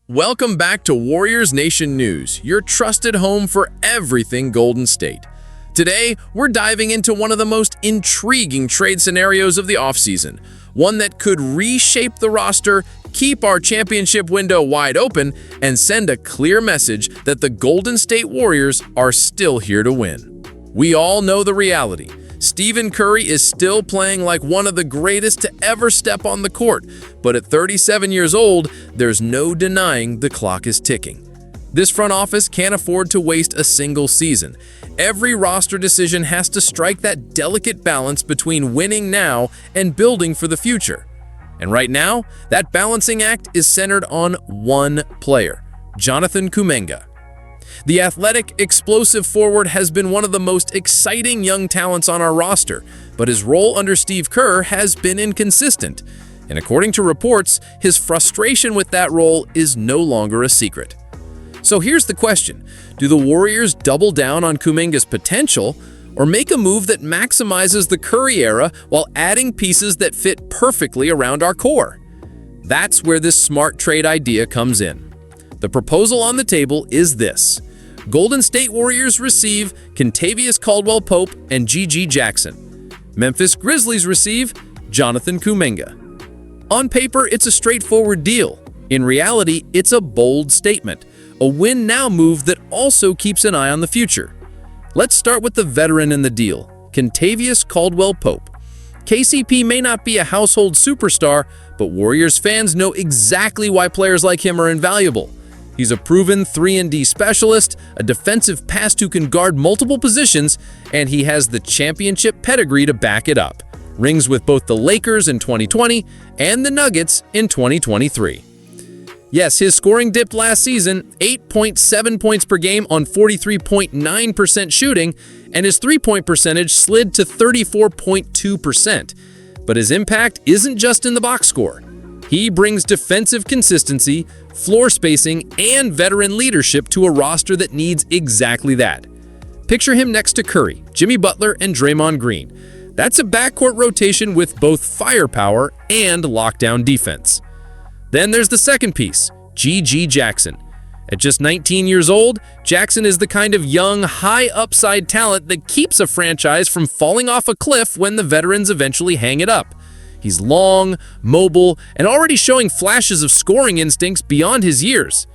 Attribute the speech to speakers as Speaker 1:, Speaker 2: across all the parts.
Speaker 1: Welcome back to Warriors Nation News, your trusted home for everything Golden State. Today, we're diving into one of the most intriguing trade scenarios of the offseason, one that could reshape the roster, keep our championship window wide open, and send a clear message that the Golden State Warriors are still here to win. We all know the reality. Stephen Curry is still playing like one of the greatest to ever step on the court, but at 37 years old, there's no denying the clock is ticking. This front office can't afford to waste a single season. Every roster decision has to strike that delicate balance between winning now and building for the future. And right now, that balancing act is centered on one player, Jonathan Kuminga. The athletic, explosive forward has been one of the most exciting young talents on our roster, but his role under Steve Kerr has been inconsistent. And according to reports, his frustration with that role is no longer a secret. So here's the question. Do the Warriors double down on Kuminga's potential or make a move that maximizes the Curry era while adding pieces that fit perfectly around our core? That's where this smart trade idea comes in. The proposal on the table is this. Golden State Warriors receive Kentavious, Caldwell-Pope, and G.G. Jackson. Memphis Grizzlies receive Jonathan Kuminga. On paper, it's a straightforward deal. In reality, it's a bold statement, a win-now move that also keeps an eye on the future. Let's start with the veteran in the deal, Kentavious Caldwell-Pope. KCP may not be a household superstar, but Warriors fans know exactly why players like him are invaluable. He's a proven 3-and-D specialist, a defensive pest who can guard multiple positions, and he has the championship pedigree to back it up. Rings with both the Lakers in 2020 and the Nuggets in 2023. Yes, his scoring dipped last season, 8.7 points per game on 43.9% shooting, and his three-point percentage slid to 34.2%. But his impact isn't just in the box score. He brings defensive consistency, floor spacing, and veteran leadership to a roster that needs exactly that. Picture him next to Curry, Jimmy Butler, and Draymond Green. That's a backcourt rotation with both firepower and lockdown defense. Then there's the second piece, G.G. Jackson. At just 19 years old, Jackson is the kind of young, high-upside talent that keeps a franchise from falling off a cliff when the veterans eventually hang it up. He's long, mobile, and already showing flashes of scoring instincts beyond his years.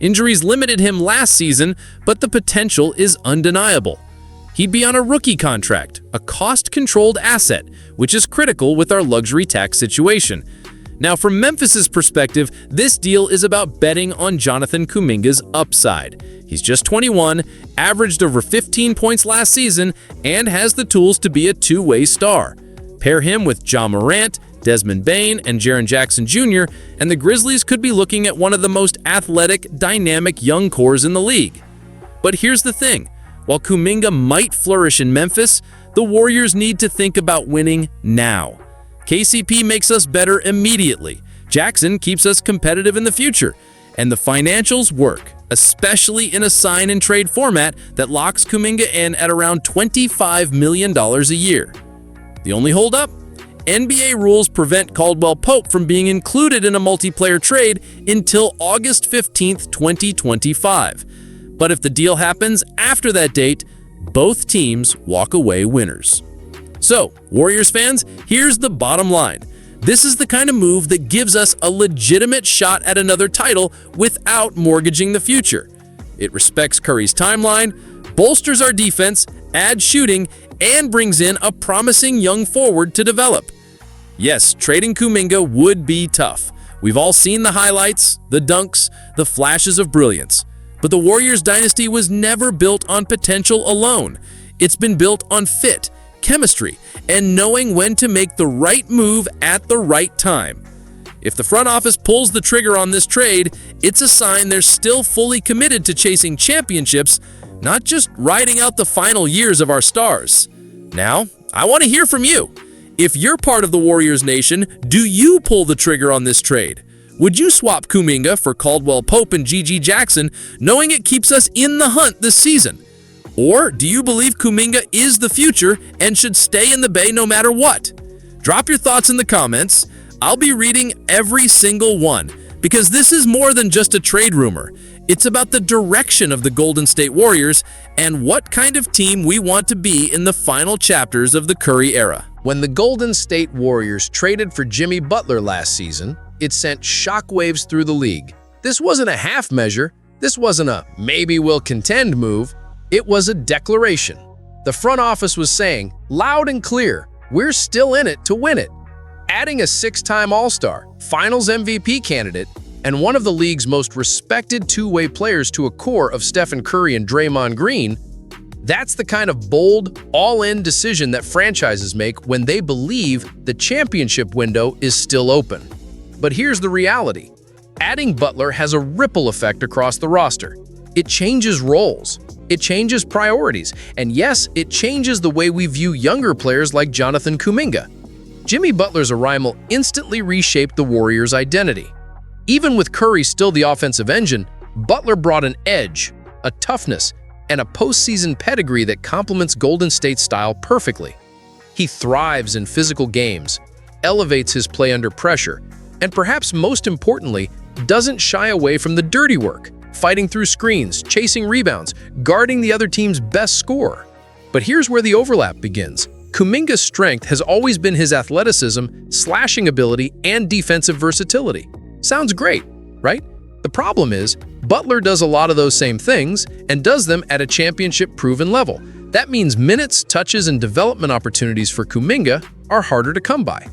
Speaker 1: Injuries limited him last season, but the potential is undeniable. He'd be on a rookie contract, a cost-controlled asset, which is critical with our luxury tax situation. Now, from Memphis's perspective, this deal is about betting on Jonathan Kuminga's upside. He's just 21, averaged over 15 points last season, and has the tools to be a two-way star. Pair him with Ja Morant, Desmond Bane, and Jaren Jackson Jr., and the Grizzlies could be looking at one of the most athletic, dynamic young cores in the league. But here's the thing. While Kuminga might flourish in Memphis, the Warriors need to think about winning now. KCP makes us better immediately. Jackson keeps us competitive in the future. And the financials work, especially in a sign-and-trade format that locks Kuminga in at around $25 million a year. The only holdup? NBA rules prevent Caldwell-Pope from being included in a multiplayer trade until August 15, 2025. But if the deal happens after that date, both teams walk away winners. So, Warriors fans, here's the bottom line. This is the kind of move that gives us a legitimate shot at another title without mortgaging the future. It respects Curry's timeline, bolsters our defense, adds shooting, and brings in a promising young forward to develop. Yes, trading Kuminga would be tough. We've all seen the highlights, the dunks, the flashes of brilliance. But the Warriors dynasty was never built on potential alone. It's been built on fit, chemistry, and knowing when to make the right move at the right time. If the front office pulls the trigger on this trade, it's a sign they're still fully committed to chasing championships, not just riding out the final years of our stars. Now, I want to hear from you. If you're part of the Warriors Nation, do you pull the trigger on this trade? Would you swap Kuminga for Caldwell-Pope and G.G. Jackson, knowing it keeps us in the hunt this season? Or do you believe Kuminga is the future and should stay in the Bay no matter what? Drop your thoughts in the comments. I'll be reading every single one. Because this is more than just a trade rumor. It's about the direction of the Golden State Warriors and what kind of team we want to be in the final chapters of the Curry era.
Speaker 2: When the Golden State Warriors traded for Jimmy Butler last season, it sent shockwaves through the league. This wasn't a half measure. This wasn't a maybe we'll contend move. It was a declaration. The front office was saying, loud and clear, we're still in it to win it. Adding a 6-time All-Star, Finals MVP candidate, and one of the league's most respected two-way players to a core of Stephen Curry and Draymond Green, that's the kind of bold, all-in decision that franchises make when they believe the championship window is still open. But here's the reality. Adding Butler has a ripple effect across the roster. It changes roles. It changes priorities. And yes, it changes the way we view younger players like Jonathan Kuminga. Jimmy Butler's arrival instantly reshaped the Warriors' identity. Even with Curry still the offensive engine, Butler brought an edge, a toughness, and a postseason pedigree that complements Golden State's style perfectly. He thrives in physical games, elevates his play under pressure, and perhaps most importantly, doesn't shy away from the dirty work, fighting through screens, chasing rebounds, guarding the other team's best scorer. But here's where the overlap begins. Kuminga's strength has always been his athleticism, slashing ability, and defensive versatility. Sounds great, right? The problem is, Butler does a lot of those same things and does them at a championship-proven level. That means minutes, touches, and development opportunities for Kuminga are harder to come by.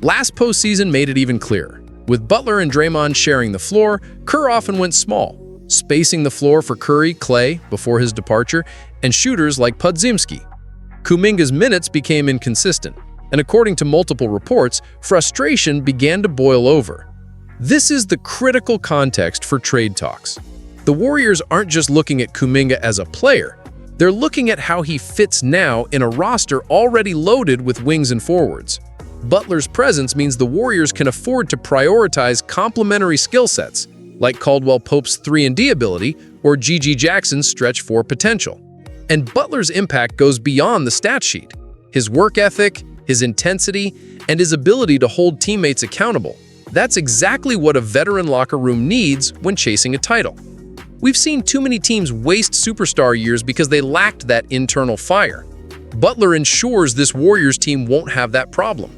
Speaker 2: Last postseason made it even clearer. With Butler and Draymond sharing the floor, Kerr often went small, spacing the floor for Curry, Clay before his departure, and shooters like Podziemski. Kuminga's minutes became inconsistent, and according to multiple reports, frustration began to boil over. This is the critical context for trade talks. The Warriors aren't just looking at Kuminga as a player, they're looking at how he fits now in a roster already loaded with wings and forwards. Butler's presence means the Warriors can afford to prioritize complementary skill sets, like Caldwell-Pope's 3-and-D ability or G.G. Jackson's stretch 4 potential. And Butler's impact goes beyond the stat sheet. His work ethic, his intensity, and his ability to hold teammates accountable. That's exactly what a veteran locker room needs when chasing a title. We've seen too many teams waste superstar years because they lacked that internal fire. Butler ensures this Warriors team won't have that problem.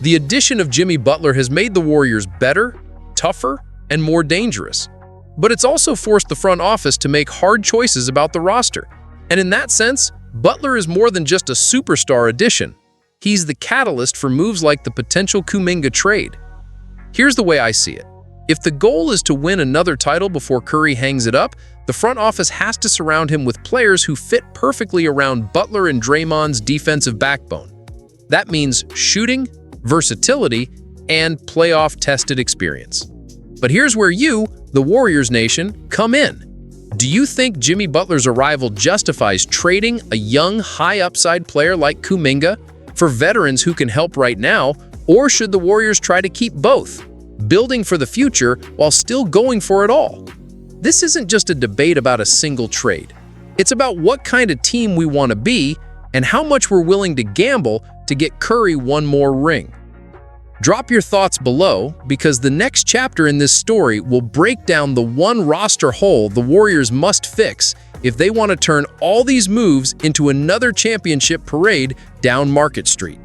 Speaker 2: The addition of Jimmy Butler has made the Warriors better, tougher, and more dangerous. But it's also forced the front office to make hard choices about the roster. And in that sense, Butler is more than just a superstar addition. He's the catalyst for moves like the potential Kuminga trade. Here's the way I see it. If the goal is to win another title before Curry hangs it up, the front office has to surround him with players who fit perfectly around Butler and Draymond's defensive backbone. That means shooting, versatility, and playoff-tested experience. But here's where you, the Warriors Nation, come in. Do you think Jimmy Butler's arrival justifies trading a young, high-upside player like Kuminga for veterans who can help right now, or should the Warriors try to keep both, building for the future while still going for it all? This isn't just a debate about a single trade. It's about what kind of team we want to be and how much we're willing to gamble to get Curry one more ring. Drop your thoughts below, because the next chapter in this story will break down the one roster hole the Warriors must fix if they want to turn all these moves into another championship parade down Market Street.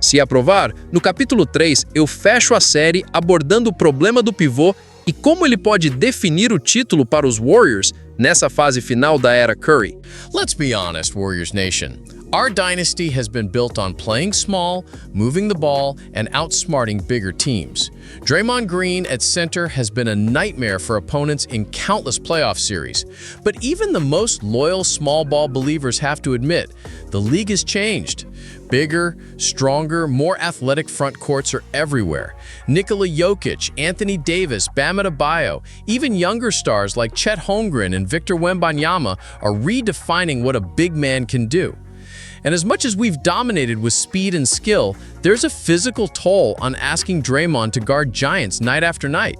Speaker 2: Se aprovar, no capítulo 3 eu fecho a série abordando o problema do pivô e como ele pode definir o título para os Warriors nessa fase final da era Curry. Let's be honest, Warriors Nation. Our dynasty has been built on playing small, moving the ball, and outsmarting bigger teams. Draymond Green at center has been a nightmare for opponents in countless playoff series. But even the most loyal small ball believers have to admit, the league has changed. Bigger, stronger, more athletic front courts are everywhere. Nikola Jokic, Anthony Davis, Bam Adebayo, even younger stars like Chet Holmgren and Victor Wembanyama are redefining what a big man can do. And as much as we've dominated with speed and skill, there's a physical toll on asking Draymond to guard giants night after night.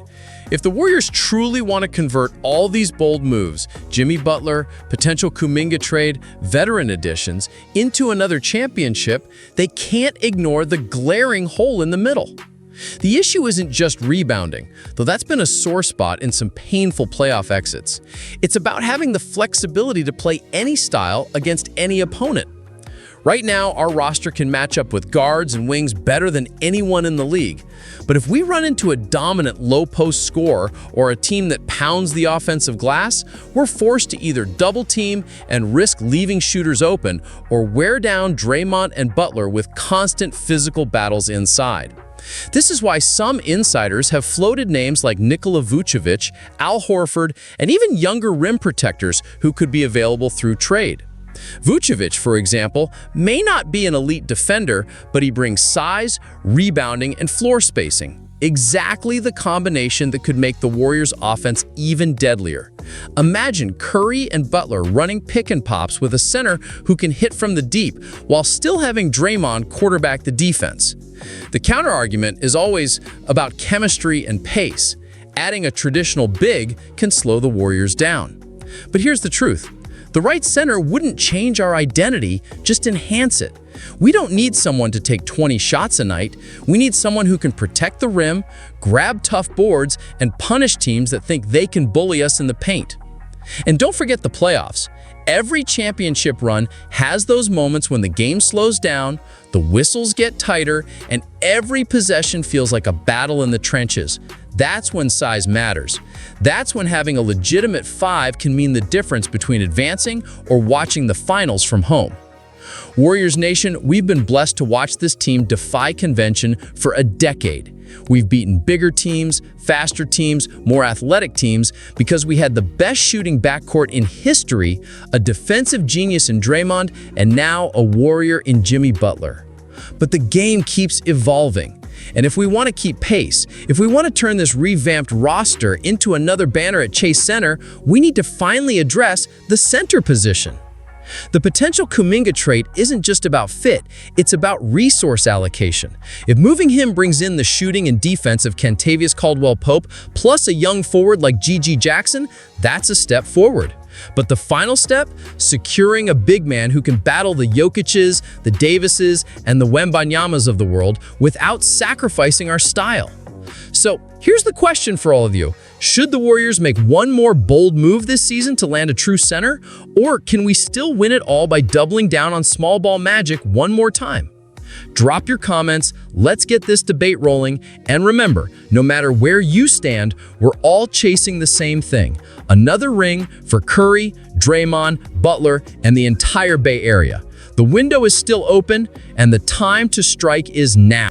Speaker 2: If the Warriors truly want to convert all these bold moves, Jimmy Butler, potential Kuminga trade, veteran additions, into another championship, they can't ignore the glaring hole in the middle. The issue isn't just rebounding, though that's been a sore spot in some painful playoff exits. It's about having the flexibility to play any style against any opponent. Right now, our roster can match up with guards and wings better than anyone in the league. But if we run into a dominant low-post scorer or a team that pounds the offensive glass, we're forced to either double-team and risk leaving shooters open or wear down Draymond and Butler with constant physical battles inside. This is why some insiders have floated names like Nikola Vucevic, Al Horford, and even younger rim protectors who could be available through trade. Vucevic, for example, may not be an elite defender, but he brings size, rebounding, and floor spacing. Exactly the combination that could make the Warriors' offense even deadlier. Imagine Curry and Butler running pick and pops with a center who can hit from the deep while still having Draymond quarterback the defense. The counterargument is always about chemistry and pace. Adding a traditional big can slow the Warriors down. But here's the truth. The right center wouldn't change our identity, just enhance it. We don't need someone to take 20 shots a night. We need someone who can protect the rim, grab tough boards, and punish teams that think they can bully us in the paint. And don't forget the playoffs. Every championship run has those moments when the game slows down, the whistles get tighter, and every possession feels like a battle in the trenches. That's when size matters. That's when having a legitimate 5 can mean the difference between advancing or watching the finals from home. Warriors Nation, we've been blessed to watch this team defy convention for a decade. We've beaten bigger teams, faster teams, more athletic teams because we had the best shooting backcourt in history, a defensive genius in Draymond, and now a warrior in Jimmy Butler. But the game keeps evolving. And if we want to keep pace, if we want to turn this revamped roster into another banner at Chase Center, we need to finally address the center position. The potential Kuminga trade isn't just about fit, it's about resource allocation. If moving him brings in the shooting and defense of Kentavious Caldwell-Pope, plus a young forward like G.G. Jackson, that's a step forward. But the final step? Securing a big man who can battle the Jokic's, the Davises, and the Wembanyamas of the world without sacrificing our style. So here's the question for all of you. Should the Warriors make one more bold move this season to land a true center? Or can we still win it all by doubling down on small ball magic one more time? Drop your comments, let's get this debate rolling, and remember, no matter where you stand, we're all chasing the same thing. Another ring for Curry, Draymond, Butler, and the entire Bay Area. The window is still open, and the time to strike is now.